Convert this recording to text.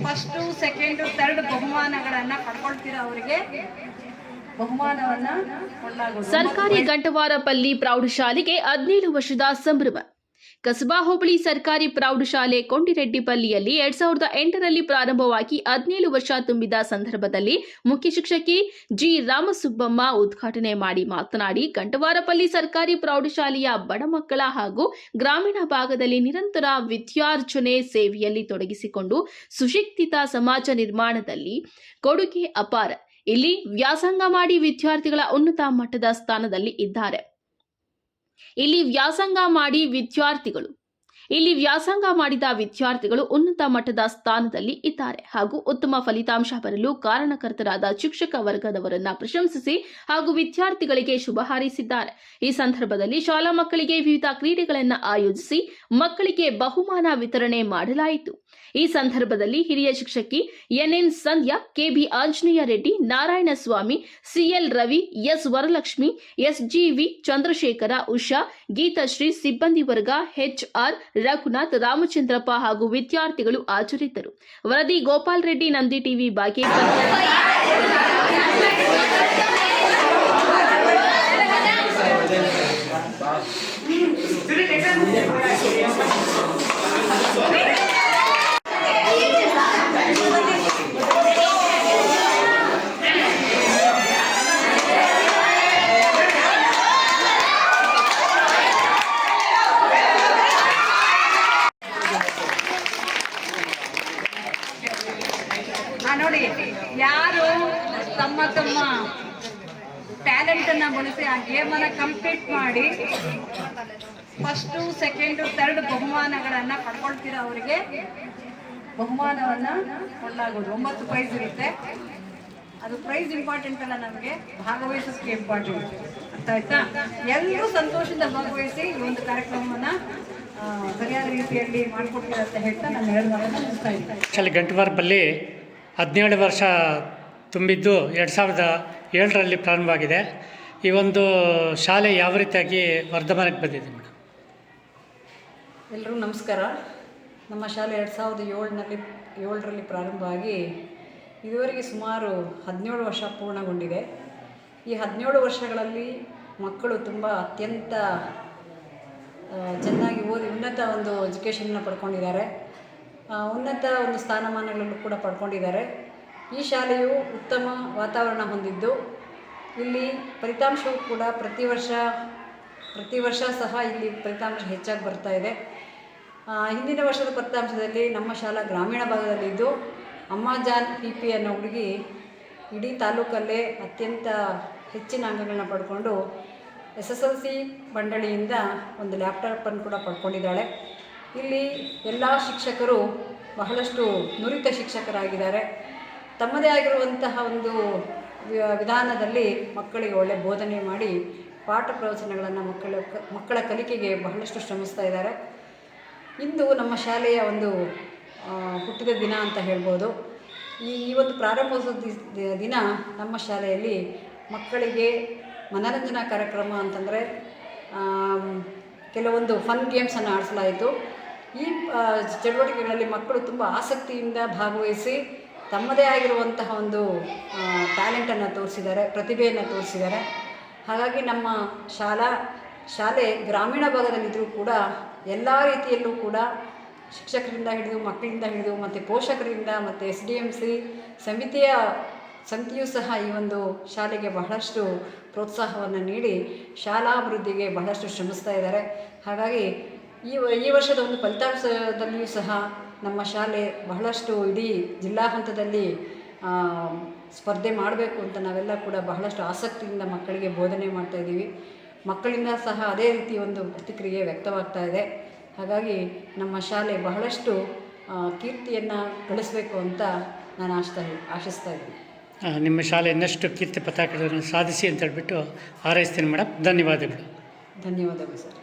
First, second, third ಬಹುಮಾನಗಳನ್ನ ಪಡ್ಕೊಳ್ತೀರಾ ಅವರಿಗೆ ಬಹುಮಾನವನ್ನ ಕೊಳ್ಳಲಾಗುವುದು. ಸರ್ಕಾರಿ ಗಂಟವಾರಪಲ್ಲಿ ಪ್ರೌಢಶಾಲೆಗೆ 17 ವರ್ಷದ ಸಂಭ್ರಮ. ಕಸಬಾ ಹೋಬಳಿ ಸರ್ಕಾರಿ ಪ್ರೌಢಶಾಲೆ ಕೊಂಡಿರೆಡ್ಡಿಪಲ್ಲಿಯಲ್ಲಿ 2008ರಲ್ಲಿ ಪ್ರಾರಂಭವಾಗಿ 17 ವರ್ಷ ತುಂಬಿದ ಸಂದರ್ಭದಲ್ಲಿ ಮುಖ್ಯ ಶಿಕ್ಷಕಿ ಜಿ ರಾಮಸುಬ್ಬಮ್ಮ ಉದ್ಘಾಟನೆ ಮಾಡಿ ಮಾತನಾಡಿ, ಗಂಟವಾರಪಲ್ಲಿ ಸರ್ಕಾರಿ ಪ್ರೌಢಶಾಲೆಯ ಬಡ ಮಕ್ಕಳ ಹಾಗೂ ಗ್ರಾಮೀಣ ಭಾಗದಲ್ಲಿ ನಿರಂತರ ವಿದ್ಯಾರ್ಜನೆ ಸೇವೆಯಲ್ಲಿ ತೊಡಗಿಸಿಕೊಂಡು ಸುಶಿಕ್ಷಿತ ಸಮಾಜ ನಿರ್ಮಾಣದಲ್ಲಿ ಕೊಡುಗೆ ಅಪಾರ. ಇಲ್ಲಿ ವ್ಯಾಸಂಗ ಮಾಡಿ ವಿದ್ಯಾರ್ಥಿಗಳ ಉನ್ನತ ಮಟ್ಟದ ಸ್ಥಾನದಲ್ಲಿ ಇದ್ದಾರೆ. ಇಲ್ಲಿ ವ್ಯಾಸಂಗ ಮಾಡಿದ ವಿದ್ಯಾರ್ಥಿಗಳು ಉನ್ನತ ಮಟ್ಟದ ಸ್ಥಾನದಲ್ಲಿ ಇದ್ದಾರೆ ಹಾಗೂ ಉತ್ತಮ ಫಲಿತಾಂಶ ಬರಲು ಕಾರಣಕರ್ತರಾದ ಶಿಕ್ಷಕ ವರ್ಗದವರನ್ನ ಪ್ರಶಂಸಿಸಿ ಹಾಗೂ ವಿದ್ಯಾರ್ಥಿಗಳಿಗೆ ಶುಭ ಹಾರೈಸಿದ್ದಾರೆ. ಈ ಸಂದರ್ಭದಲ್ಲಿ ಶಾಲಾ ಮಕ್ಕಳಿಗೆ ವಿವಿಧ ಕ್ರೀಡೆಗಳನ್ನು ಆಯೋಜಿಸಿ ಮಕ್ಕಳಿಗೆ ಬಹುಮಾನ ವಿತರಣೆ ಮಾಡಲಾಯಿತು. ಈ ಸಂದರ್ಭದಲ್ಲಿ ಹಿರಿಯ ಶಿಕ್ಷಕಿ NN Sandhya, KB Anjaneya Reddy, Narayanaswamy, CL Ravi, S Varalakshmi, SGV Chandrashekara, Usha, Geethashree, ಸಿಬ್ಬಂದಿ ವರ್ಗ, ಎಚ್ಆರ್ ರಘುನಾಥ್, ರಾಮಚಂದ್ರಪ್ಪ ಹಾಗೂ ವಿದ್ಯಾರ್ಥಿಗಳು ಹಾಜರಿದ್ದರು. ವರದಿ ಗೋಪಾಲ್ ರೆಡ್ಡಿ, ನಂದಿ ಟಿವಿ, ಬಾಗೇಪಲ್ಲಿ. ನೋಡಿ, ಯಾರು ತಮ್ಮ ಟ್ಯಾಲೆಂಟ್ ಅನ್ನ ಬಳಸಿ ಆ ಗೇಮ್ ಅನ್ನ ಕಂಪ್ಲೀಟ್ ಮಾಡಿ ಫಸ್ಟ್, ಸೆಕೆಂಡ್, ಥರ್ಡ್ ಬಹುಮಾನಗಳನ್ನ ಪಡ್ಕೊಳ್ತೀರಾ ಅವರಿಗೆ ಬಹುಮಾನವನ್ನ ಕೊಳ್ಳಲಾಗುವುದು. 9 ಪ್ರೈಸ್ ಇರುತ್ತೆ. ಅದು ಪ್ರೈಸ್ ಇಂಪಾರ್ಟೆಂಟ್ ಅಲ್ಲ, ನಮಗೆ ಭಾಗವಹಿಸೋಕೆ ಇಂಪಾರ್ಟೆಂಟ್. ಅರ್ಥ ಆಯ್ತಾ? ಎಲ್ಲರೂ ಸಂತೋಷದಿಂದ ಭಾಗವಹಿಸಿ ಈ ಒಂದು ಕಾರ್ಯಕ್ರಮವನ್ನ ಸರಿಯಾದ ರೀತಿಯಲ್ಲಿ ಮಾಡಿಕೊಡ್ತೀರ ಅಂತ ಹೇಳ್ತಾ ನಾನು ಹೇಳೋದನ್ನ ಮುಗಿಸ್ತಾ ಇದ್ದೀನಿ. ಗಂಟವಾರಪಲ್ಲಿ 17 ವರ್ಷ ತುಂಬಿದ್ದು 2007ರಲ್ಲಿ ಪ್ರಾರಂಭವಾಗಿದೆ. ಈ ಒಂದು ಶಾಲೆ ಯಾವ ರೀತಿಯಾಗಿ ವರ್ಧಮಾನಕ್ಕೆ ಬಂದಿದೆ ಮೇಡಮ್? ಎಲ್ಲರಿಗೂ ನಮಸ್ಕಾರ. ನಮ್ಮ ಶಾಲೆ 2007ರಲ್ಲಿ ಪ್ರಾರಂಭವಾಗಿ ಇದುವರೆಗೆ ಸುಮಾರು 17 ವರ್ಷ ಪೂರ್ಣಗೊಂಡಿದೆ. ಈ 17 ವರ್ಷಗಳಲ್ಲಿ ಮಕ್ಕಳು ತುಂಬ ಅತ್ಯಂತ ಚೆನ್ನಾಗಿ ಓದಿ ಉನ್ನತ ಒಂದು ಎಜುಕೇಷನ್ನ ಪಡ್ಕೊಂಡಿದ್ದಾರೆ. ಉನ್ನತ ಒಂದು ಸ್ಥಾನಮಾನಗಳನ್ನು ಕೂಡ ಪಡ್ಕೊಂಡಿದ್ದಾರೆ. ಈ ಶಾಲೆಯು ಉತ್ತಮ ವಾತಾವರಣ ಹೊಂದಿದ್ದು ಇಲ್ಲಿ ಫಲಿತಾಂಶವು ಕೂಡ ಪ್ರತಿ ವರ್ಷ ಸಹ ಇಲ್ಲಿ ಫಲಿತಾಂಶ ಹೆಚ್ಚಾಗಿ ಬರ್ತಾ ಇದೆ. ಹಿಂದಿನ ವರ್ಷದ ಫಲಿತಾಂಶದಲ್ಲಿ ನಮ್ಮ ಶಾಲಾ ಗ್ರಾಮೀಣ ಭಾಗದಲ್ಲಿದ್ದು ಅಮ್ಮಾಜಾನ್ PP ಅನ್ನೋ ಹುಡುಗಿ ಇಡೀ ತಾಲೂಕಲ್ಲೇ ಅತ್ಯಂತ ಹೆಚ್ಚಿನ ಅಂಕಗಳನ್ನ ಪಡ್ಕೊಂಡು SSLC ಮಂಡಳಿಯಿಂದ ಒಂದು ಲ್ಯಾಪ್ಟಾಪನ್ನು ಕೂಡ ಪಡ್ಕೊಂಡಿದ್ದಾಳೆ. ಇಲ್ಲಿ ಎಲ್ಲ ಶಿಕ್ಷಕರು ಬಹಳಷ್ಟು ನುರಿತ ಶಿಕ್ಷಕರಾಗಿದ್ದಾರೆ. ತಮ್ಮದೇ ಆಗಿರುವಂತಹ ಒಂದು ವಿಧಾನದಲ್ಲಿ ಮಕ್ಕಳಿಗೆ ಒಳ್ಳೆಯ ಬೋಧನೆ ಮಾಡಿ ಪಾಠ ಪ್ರವಚನಗಳನ್ನು ಮಕ್ಕಳ ಕಲಿಕೆಗೆ ಬಹಳಷ್ಟು ಶ್ರಮಿಸ್ತಾ ಇದ್ದಾರೆ. ಇಂದು ನಮ್ಮ ಶಾಲೆಯ ಒಂದು ಹುಟ್ಟಿದ ದಿನ ಅಂತ ಹೇಳ್ಬೋದು. ಈ ಒಂದು ಪ್ರಾರಂಭೋತ್ಸವ ದಿನ ನಮ್ಮ ಶಾಲೆಯಲ್ಲಿ ಮಕ್ಕಳಿಗೆ ಮನರಂಜನಾ ಕಾರ್ಯಕ್ರಮ ಅಂತಂದರೆ ಕೆಲವೊಂದು ಫನ್ ಗೇಮ್ಸನ್ನು ಆಡಿಸಲಾಯಿತು. ಈ ಚಟುವಟಿಕೆಗಳಲ್ಲಿ ಮಕ್ಕಳು ತುಂಬ ಆಸಕ್ತಿಯಿಂದ ಭಾಗವಹಿಸಿ ತಮ್ಮದೇ ಆಗಿರುವಂತಹ ಒಂದು ಟ್ಯಾಲೆಂಟನ್ನು ತೋರಿಸಿದ್ದಾರೆ, ಪ್ರತಿಭೆಯನ್ನು ತೋರಿಸಿದ್ದಾರೆ. ಹಾಗಾಗಿ ನಮ್ಮ ಶಾಲೆ ಗ್ರಾಮೀಣ ಭಾಗದಲ್ಲಿದ್ದರೂ ಕೂಡ ಎಲ್ಲ ರೀತಿಯಲ್ಲೂ ಕೂಡ ಶಿಕ್ಷಕರಿಂದ ಹಿಡಿದು ಮಕ್ಕಳಿಂದ ಹಿಡಿದು ಮತ್ತು ಪೋಷಕರಿಂದ ಮತ್ತು SDMC ಸಮಿತಿಯೂ ಸಹ ಈ ಒಂದು ಶಾಲೆಗೆ ಬಹಳಷ್ಟು ಪ್ರೋತ್ಸಾಹವನ್ನು ನೀಡಿ ಶಾಲಾಭಿವೃದ್ಧಿಗೆ ಬಹಳಷ್ಟು ಶ್ರಮಿಸ್ತಾ ಇದ್ದಾರೆ. ಹಾಗಾಗಿ ಈ ವರ್ಷದ ಒಂದು ಫಲಿತಾಂಶದಲ್ಲಿಯೂ ಸಹ ನಮ್ಮ ಶಾಲೆ ಬಹಳಷ್ಟು ಇಡೀ ಜಿಲ್ಲಾ ಹಂತದಲ್ಲಿ ಸ್ಪರ್ಧೆ ಮಾಡಬೇಕು ಅಂತ ನಾವೆಲ್ಲ ಕೂಡ ಬಹಳಷ್ಟು ಆಸಕ್ತಿಯಿಂದ ಮಕ್ಕಳಿಗೆ ಬೋಧನೆ ಮಾಡ್ತಾಯಿದ್ದೀವಿ. ಮಕ್ಕಳಿಂದ ಸಹ ಅದೇ ರೀತಿ ಒಂದು ಪ್ರತಿಕ್ರಿಯೆ ವ್ಯಕ್ತವಾಗ್ತಾ ಇದೆ. ಹಾಗಾಗಿ ನಮ್ಮ ಶಾಲೆ ಬಹಳಷ್ಟು ಕೀರ್ತಿಯನ್ನು ಗಳಿಸಬೇಕು ಅಂತ ನಾನು ಆಶಿಸ್ತಾ ಇದ್ದೀನಿ. ನಿಮ್ಮ ಶಾಲೆ ಇನ್ನಷ್ಟು ಕೀರ್ತಿ ಪತಾಕೆಗಳನ್ನು ಸಾಧಿಸಿ ಅಂತ ಹೇಳ್ಬಿಟ್ಟು ಹಾರೈಸ್ತೀನಿ ಮೇಡಮ್. ಧನ್ಯವಾದಗಳು. ಧನ್ಯವಾದಗಳು ಸರ್.